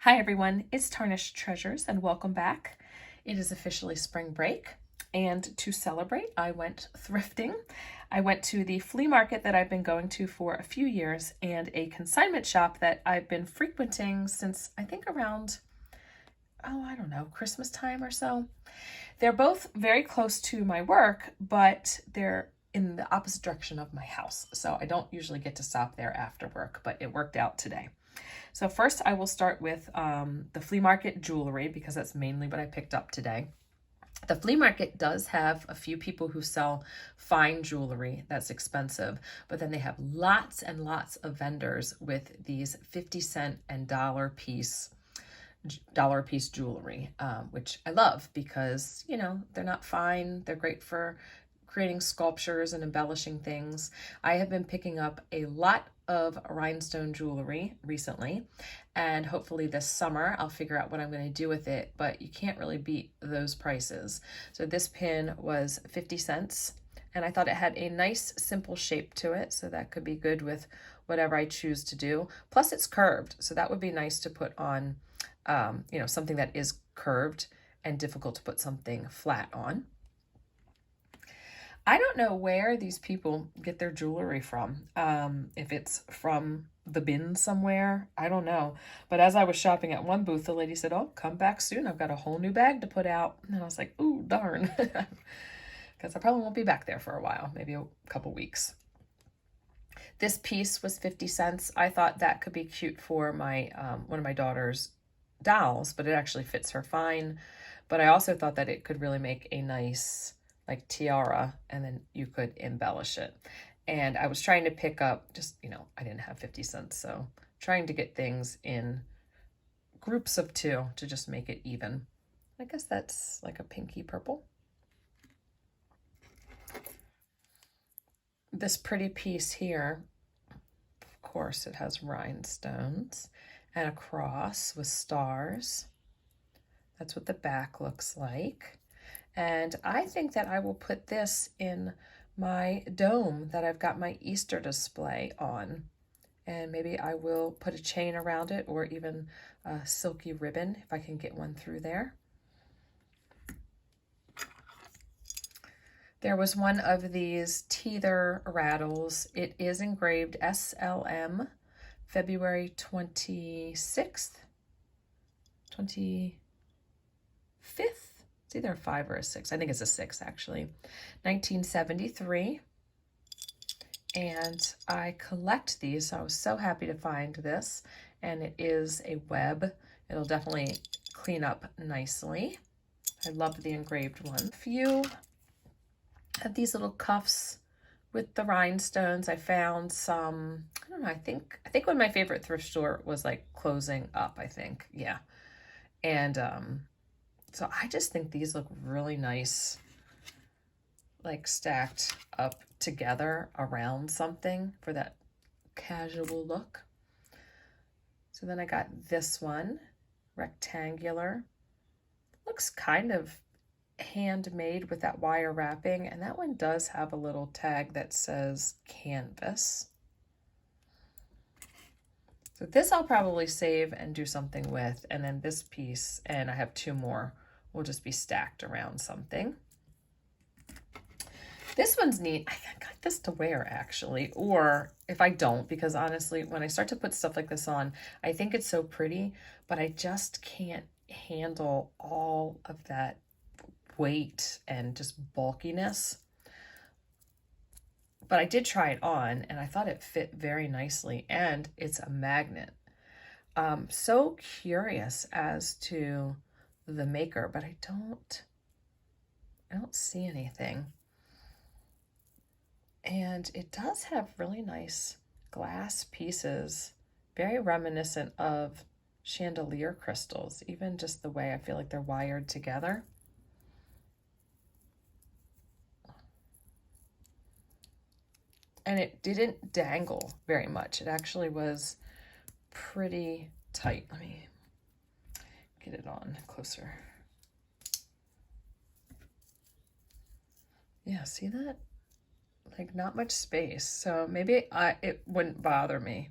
Hi everyone, it's Tarnished Treasures and welcome back. It is officially spring break, and to celebrate, I went thrifting. I went to the flea market that I've been going to for a few years and a consignment shop that I've been frequenting since I think around, I don't know, Christmas time or so. They're both very close to my work, but they're in the opposite direction of my house. So I don't usually get to stop there after work, but it worked out today. So first I will start with the flea market jewelry because that's mainly what I picked up today. The flea market does have a few people who sell fine jewelry that's expensive, but then they have lots and lots of vendors with these 50-cent and dollar piece jewelry, which I love because, they're not fine. They're great for creating sculptures and embellishing things. I have been picking up a lot of rhinestone jewelry recently, and hopefully this summer I'll figure out what I'm going to do with it, but you can't really beat those prices. So this pin was 50 cents, and I thought it had a nice simple shape to it, so that could be good with whatever I choose to do. Plus it's curved, so that would be nice to put on something that is curved and difficult to put something flat on. I don't know where these people get their jewelry from. If it's from the bin somewhere, I don't know. But as I was shopping at one booth, the lady said, "Oh, come back soon. I've got a whole new bag to put out." And I was like, "Ooh, darn." Because I probably won't be back there for a while, maybe a couple weeks. This piece was 50 cents. I thought that could be cute for my one of my daughter's dolls, but it actually fits her fine. But I also thought that it could really make a nice like tiara, and then you could embellish it. And I was trying to pick up just, I didn't have 50 cents, so trying to get things in groups of two to just make it even. I guess that's like a pinky purple. This pretty piece here, of course, it has rhinestones and a cross with stars. That's what the back looks like. And I think that I will put this in my dome that I've got my Easter display on. And maybe I will put a chain around it or even a silky ribbon if I can get one through there. There was one of these teether rattles. It is engraved SLM, February 26th, 25th. It's either a 5 or a 6. I think it's a 6 actually. 1973. And I collect these, so I was so happy to find this. And it is a web. It'll definitely clean up nicely. I love the engraved one. A few of these little cuffs with the rhinestones. I found some, I don't know, I think when my favorite thrift store was like closing up, I think. Yeah. And so I just think these look really nice, like stacked up together around something for that casual look. So then I got this one, rectangular. Looks kind of handmade with that wire wrapping, and that one does have a little tag that says canvas. So this I'll probably save and do something with, and then this piece, and I have two more, will just be stacked around something. This one's neat. I got this to wear actually, or if I don't, because honestly, when I start to put stuff like this on, I think it's so pretty, but I just can't handle all of that weight and just bulkiness. But I did try it on and I thought it fit very nicely, and it's a magnet. So curious as to the maker, but I don't see anything. And it does have really nice glass pieces, very reminiscent of chandelier crystals, even just the way I feel like they're wired together. And it didn't dangle very much. It actually was pretty tight. Let me get it on closer. Yeah, see that? Like not much space. So maybe it wouldn't bother me.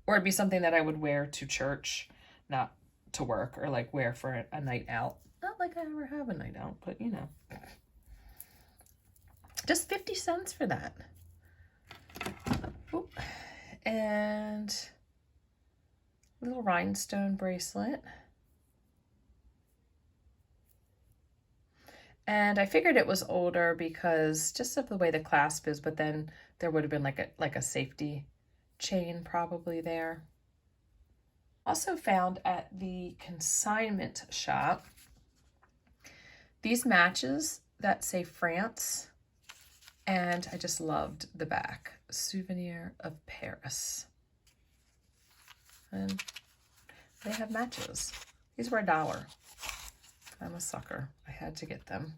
Or it'd be something that I would wear to church, not to work or like wear for a night out. Not like I ever have a night out, but you know. Just 50 cents for that. Ooh. And little rhinestone bracelet. And I figured it was older because just of the way the clasp is, but then there would have been like a safety chain probably there. Also found at the consignment shop these matches that say France, and I just loved the back. Souvenir of Paris. And they have matches. These were $1. I'm a sucker. I had to get them.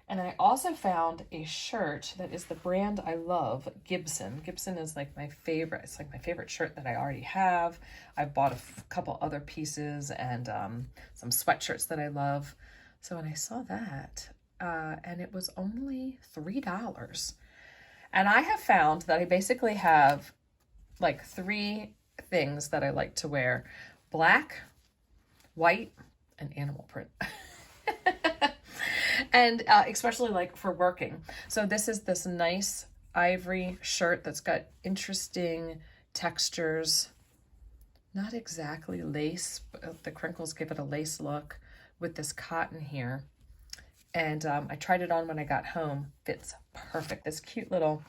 And I also found a shirt that is the brand I love, Gibson. Gibson is like my favorite. It's like my favorite shirt that I already have. I've bought a couple other pieces and some sweatshirts that I love. So when I saw that, and it was only $3. And I have found that I basically have like 3 things that I like to wear: black, white, and animal print. And especially like for working. So this is this nice ivory shirt that's got interesting textures. Not exactly lace, but the crinkles give it a lace look with this cotton here. And I tried it on when I got home. Fits perfect. This cute little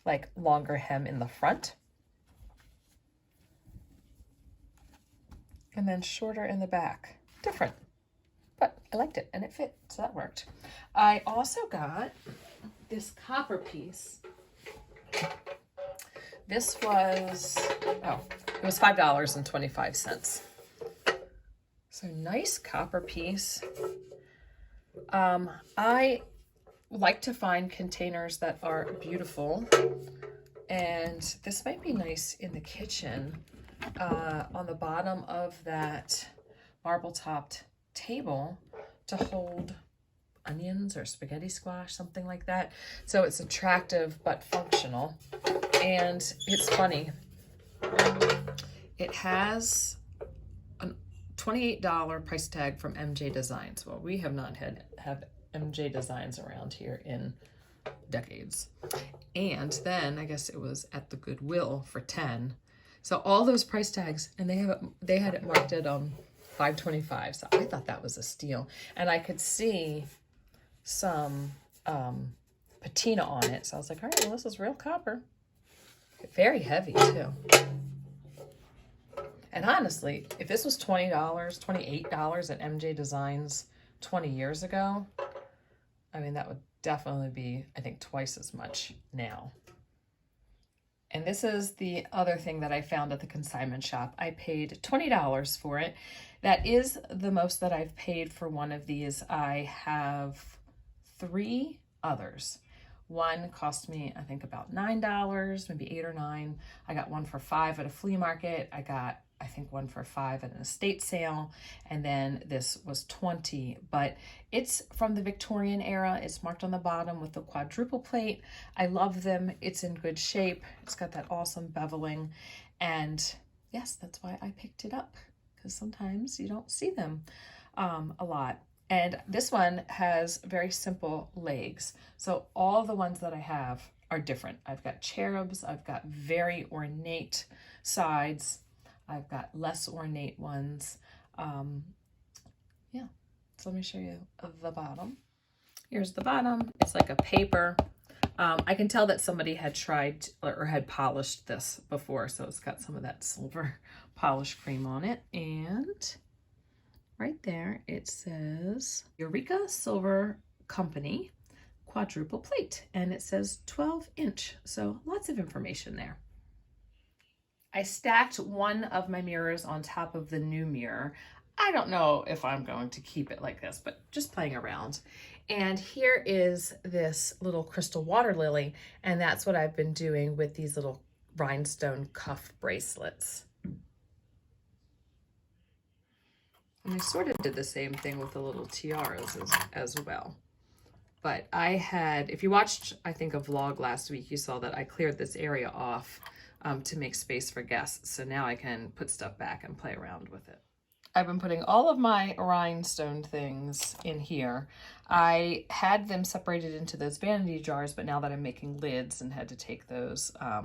like longer hem in the front. And then shorter in the back. Different. But I liked it and it fit, so that worked. I also got this copper piece. This was, it was $5.25. So nice copper piece. I like to find containers that are beautiful, and this might be nice in the kitchen. On the bottom of that marble-topped table to hold onions or spaghetti squash, something like that. So it's attractive but functional. And it's funny, it has a $28 price tag from MJ Designs. Well, we have not had MJ Designs around here in decades. And then I guess it was at the Goodwill for $10. So all those price tags, and they had it marked at $5.25. So I thought that was a steal. And I could see some patina on it. So I was like, all right, well, this is real copper. Very heavy too. And honestly, if this was $20, $28 at MJ Designs 20 years ago, I mean, that would definitely be, I think, twice as much now. And this is the other thing that I found at the consignment shop. I paid $20 for it. That is the most that I've paid for one of these. I have 3 others. One cost me, I think, about $9, maybe $8 or $9. I got one for $5 at a flea market. I got, I think, one for $5 at an estate sale. And then this was $20. But it's from the Victorian era. It's marked on the bottom with the quadruple plate. I love them. It's in good shape. It's got that awesome beveling. And yes, that's why I picked it up, because sometimes you don't see them a lot. And this one has very simple legs. So all the ones that I have are different. I've got cherubs, I've got very ornate sides, I've got less ornate ones. Yeah, so let me show you the bottom. Here's the bottom. It's like a paper. I can tell that somebody had tried or had polished this before, so it's got some of that silver polish cream on it. And right there, it says Eureka Silver Company quadruple plate, and it says 12-inch. So lots of information there. I stacked one of my mirrors on top of the new mirror. I don't know if I'm going to keep it like this, but just playing around. And here is this little crystal water lily, and that's what I've been doing with these little rhinestone cuff bracelets. And I sort of did the same thing with the little tiaras as well. But I had, if you watched, I think, a vlog last week, you saw that I cleared this area off to make space for guests. So now I can put stuff back and play around with it. I've been putting all of my rhinestone things in here. I had them separated into those vanity jars, but now that I'm making lids and had to take those, I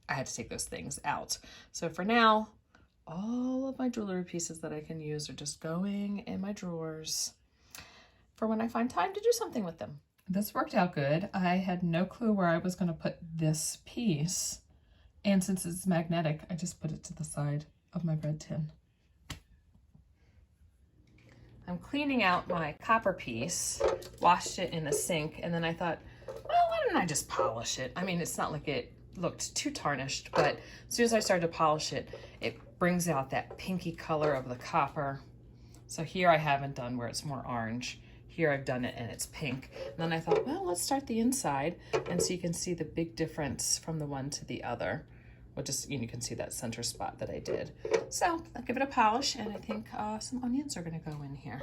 had to take those things out. So for now, all of my jewelry pieces that I can use are just going in my drawers for when I find time to do something with them. This worked out good. I had no clue where I was going to put this piece. And since it's magnetic, I just put it to the side of my bread tin. I'm cleaning out my copper piece, washed it in the sink, and then I thought, well, why don't I just polish it? I mean, it's not like it looked too tarnished, but as soon as I started to polish it, it brings out that pinky color of the copper. So here I haven't done where it's more orange. Here I've done it and it's pink. And then I thought, well, let's start the inside, and so you can see the big difference from the one to the other. Well, just, you can see that center spot that I did. So I'll give it a polish, and I think some onions are gonna go in here.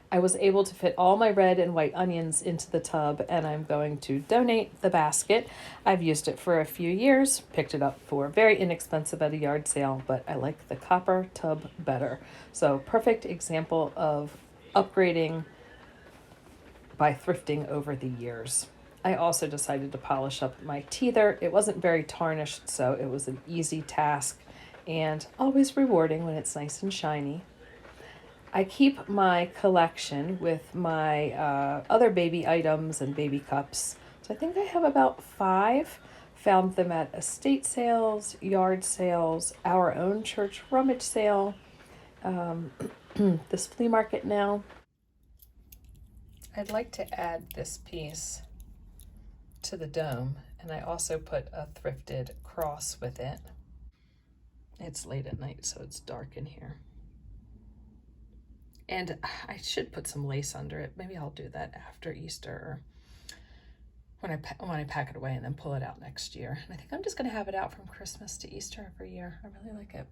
I was able to fit all my red and white onions into the tub, and I'm going to donate the basket. I've used it for a few years, picked it up for very inexpensive at a yard sale, but I like the copper tub better. So perfect example of upgrading by thrifting over the years. I also decided to polish up my teether. It wasn't very tarnished, so it was an easy task and always rewarding when it's nice and shiny. I keep my collection with my other baby items and baby cups. So I think I have about 5. Found them at estate sales, yard sales, our own church rummage sale, this flea market now. I'd like to add this piece to the dome, and I also put a thrifted cross with it. It's late at night, so it's dark in here. And I should put some lace under it. Maybe I'll do that after Easter, or when I pack it away and then pull it out next year. And I think I'm just gonna have it out from Christmas to Easter every year. I really like it.